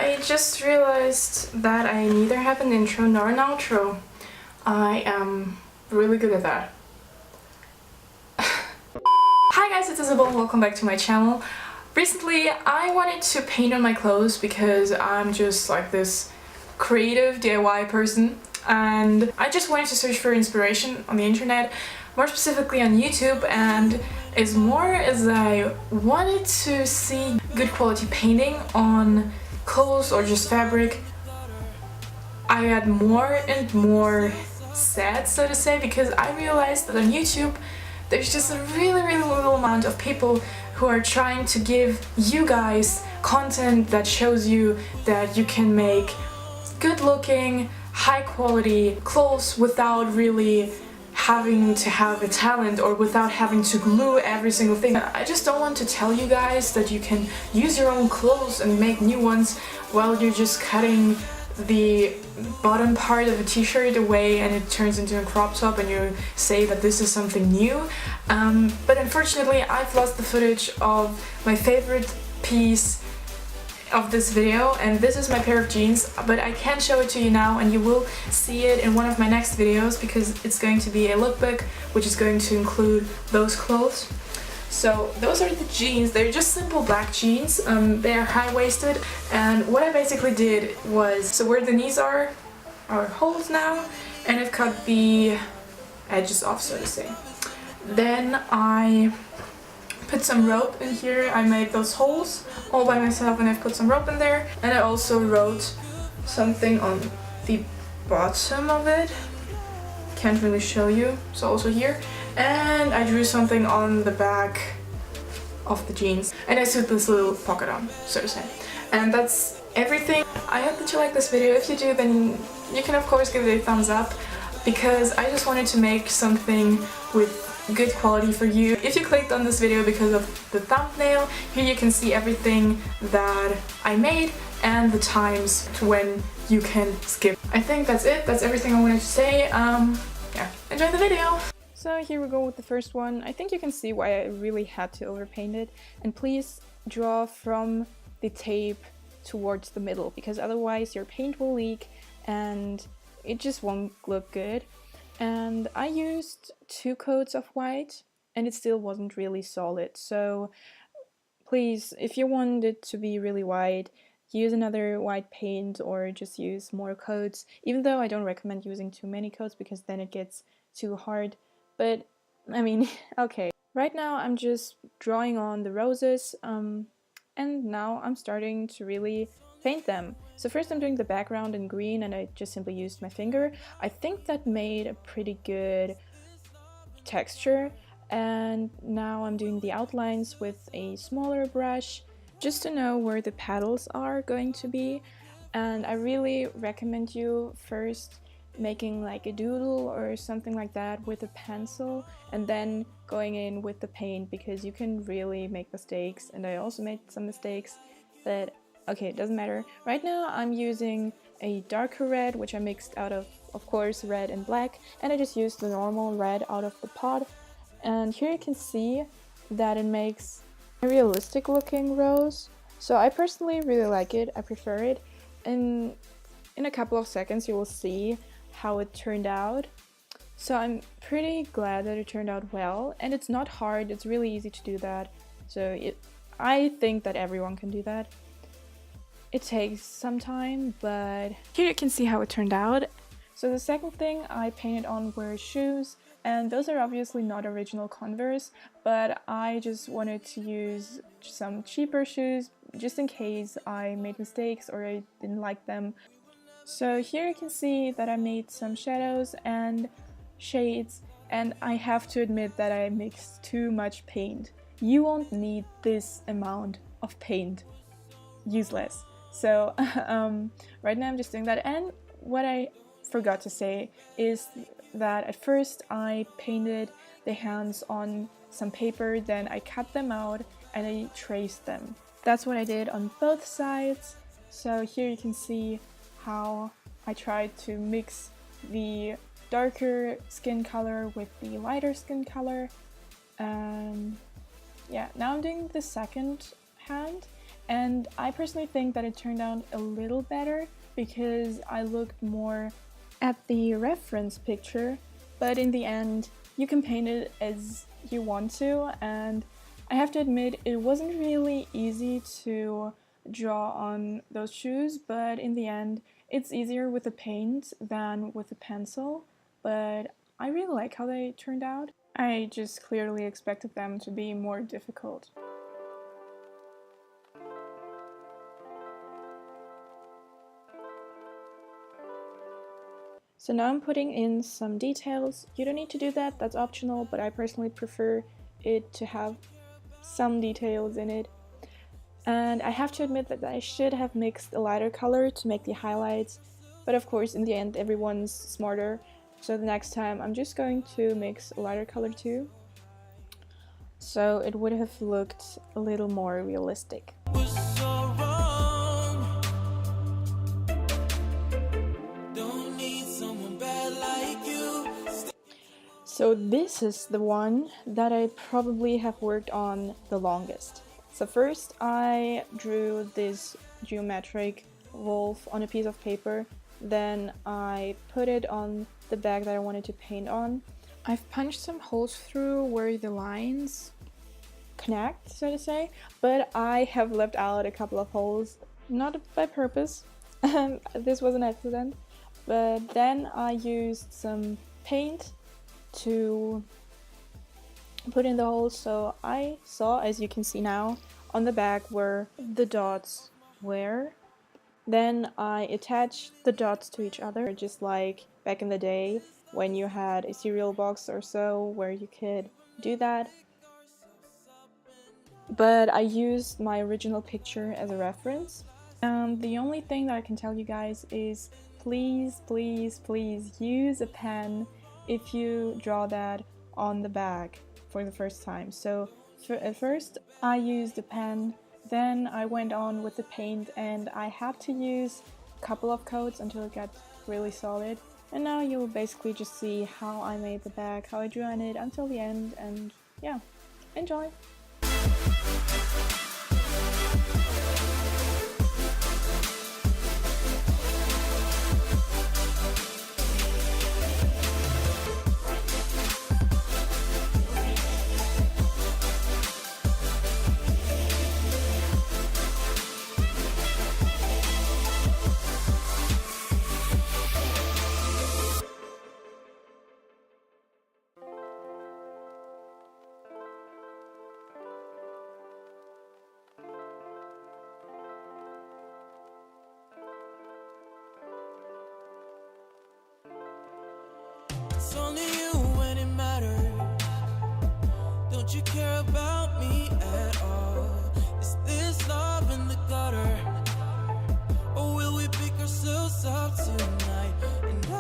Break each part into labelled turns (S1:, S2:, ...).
S1: I just realized that I neither have an intro nor an outro. I am really good at that. Hi guys, it's Isabel and welcome back to my channel. Recently I wanted to paint on my clothes because I'm just like this creative DIY person, and I just wanted to search for inspiration on the internet, more specifically on YouTube, and as I wanted to see good quality painting on clothes or just fabric. I got more and more sad, so to say, because I realized that on YouTube there's just a really little amount of people who are trying to give you guys content that shows you that you can make good looking, high quality clothes without really having to have a talent or without having to glue every single thing. I just don't want to tell you guys that you can use your own clothes and make new ones while you're just cutting the bottom part of a t-shirt away and it turns into a crop top and you say that this is something new. But unfortunately I've lost the footage of my favorite piece of this video, and this is my pair of jeans, but I can't show it to you now, and you will see it in one of my next videos because it's going to be a lookbook which is going to include those clothes. So those are the jeans. They're just simple black jeans. They are high-waisted, and what I basically did was, so where the knees are holes now, and I've cut the edges off, so to say. Then I put some rope in here. I made those holes all by myself and I've put some rope in there, and I also wrote something on the bottom of it. Can't really show you, it's also here. And I drew something on the back of the jeans and I sewed this little pocket on, so to say. And that's everything. I hope that you like this video. If you do, then you can of course give it a thumbs up, because I just wanted to make something with good quality for you. If you clicked on this video because of the thumbnail, here you can see everything that I made and the times to when you can skip. I think that's it. That's everything I wanted to say. Yeah, enjoy the video! So here we go with the first one. I think you can see why I really had to overpaint it. And please draw from the tape towards the middle, because otherwise your paint will leak and it just won't look good. And I used 2 coats of white and it still wasn't really solid, so please, if you want it to be really white, use another white paint or just use more coats, even though I don't recommend using too many coats because then it gets too hard. But I mean, okay. Right now I'm just drawing on the roses, and now I'm starting to really paint them. So first I'm doing the background in green and I just simply used my finger. I think that made a pretty good texture, and now I'm doing the outlines with a smaller brush just to know where the petals are going to be. And I really recommend you first making like a doodle or something like that with a pencil and then going in with the paint, because you can really make mistakes, and I also made some mistakes, but okay, it doesn't matter. Right now I'm using a darker red, which I mixed out of course, red and black, and I just used the normal red out of the pot. And here you can see that it makes a realistic looking rose. So I personally really like it, I prefer it, and in a couple of seconds you will see how it turned out. So I'm pretty glad that it turned out well, and it's not hard, it's really easy to do that. So I think that everyone can do that. It takes some time, but here you can see how it turned out. So the second thing I painted on were shoes, and those are obviously not original Converse, but I just wanted to use some cheaper shoes just in case I made mistakes or I didn't like them. So here you can see that I made some shadows and shades, and I have to admit that I mixed too much paint. You won't need this amount of paint. Useless. So right now I'm just doing that. And what I forgot to say is that at first I painted the hands on some paper, then I cut them out and I traced them. That's what I did on both sides. So here you can see how I tried to mix the darker skin color with the lighter skin color. Yeah, now I'm doing the second hand,
S2: And I personally think that it turned out a little better because I looked more at the reference picture, but in the end, you can paint it as you want to, and I have to admit it wasn't really easy to draw on those shoes, but in the end, it's easier with the paint than with the pencil, but I really like how they turned out. I just clearly expected them to be more difficult. So now I'm putting in some details. You don't need to do that, that's optional, but I personally prefer it to have some details in it. And I have to admit that I should have mixed a lighter color to make the highlights, but of course in the end everyone's smarter, so the next time I'm just going to mix a lighter color too. So it would have looked a little more realistic. So this is the one that I probably have worked on the longest. So first I drew this geometric wolf on a piece of paper, then I put it on the bag that I wanted to paint on. I've punched some holes through where the lines connect, so to say, but I have left out a couple of holes, not by purpose, this was an accident, but then I used some paint to put in the holes, so I saw, as you can see now, on the back where the dots were. Then I attached the dots to each other, just like back in the day when you had a cereal box or so where you could do that. But I used my original picture as a reference. The only thing that I can tell you guys is please, please, please use a pen if you draw that on the bag for the first time. So at first I used a pen, then I went on with the paint, and I had to use a couple of coats until it got really solid. And now you'll basically just see how I made the bag, how I drew on it until the end, and yeah, enjoy!
S3: It's only you when it matters. Don't you care about me at all? Is this love in the gutter? Or will we pick ourselves up tonight? And I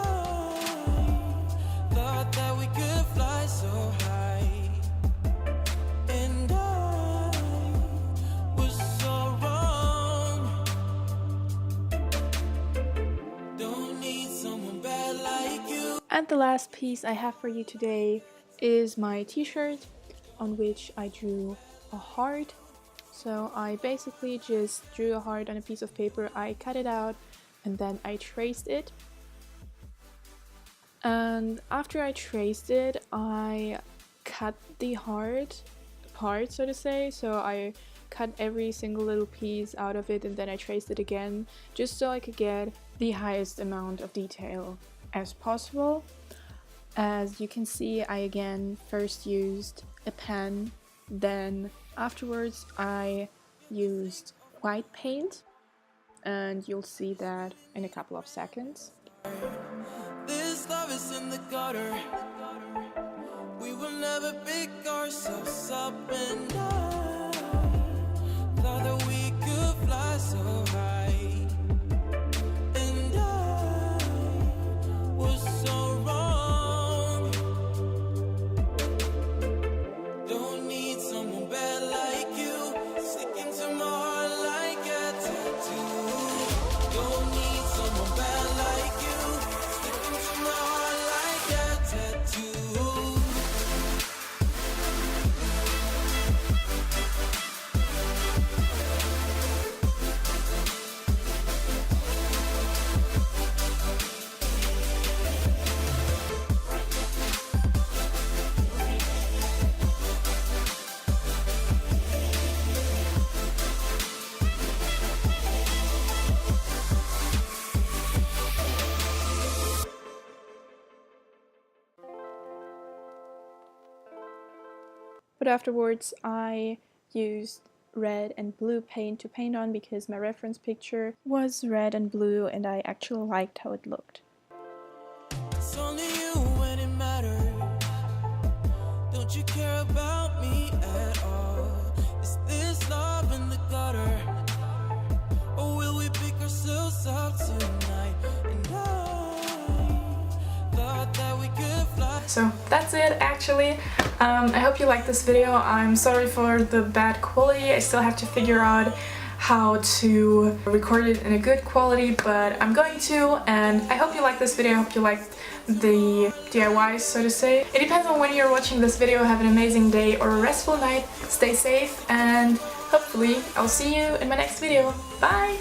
S3: thought that we could fly so high, and I was so wrong. Don't need someone bad like you.
S2: And the last piece I have for you today is my t-shirt, on which I drew a heart. So I basically just drew a heart on a piece of paper, I cut it out, and then I traced it. And after I traced it, I cut the heart apart, so to say. So I cut every single little piece out of it, and then I traced it again, just so I could get the highest amount of detail as possible. As you can see, I again first used a pen, then afterwards I used white paint, and you'll see that in a couple of seconds.
S3: This love is in the gutter. We will never pick ourselves up, and I thought that we could fly so high, and I was so wrong. Don't need someone bad like you, sticking to my heart like a tattoo. Don't need someone bad like you, sticking to my heart like a tattoo.
S2: But afterwards I used red and blue paint to paint on because my reference picture was red and blue and I actually liked how it looked.
S3: It's only you when it matters. Don't you care about me at all? Is this love in the gutter? Or will we pick ourselves up tonight? And I thought that we could fly.
S1: So that's it actually. I hope you liked this video. I'm sorry for the bad quality. I still have to figure out how to record it in a good quality, but I'm going to, and I hope you liked this video. I hope you liked the DIYs, so to say. It depends on when you're watching this video. Have an amazing day or a restful night. Stay safe, and hopefully I'll see you in my next video. Bye!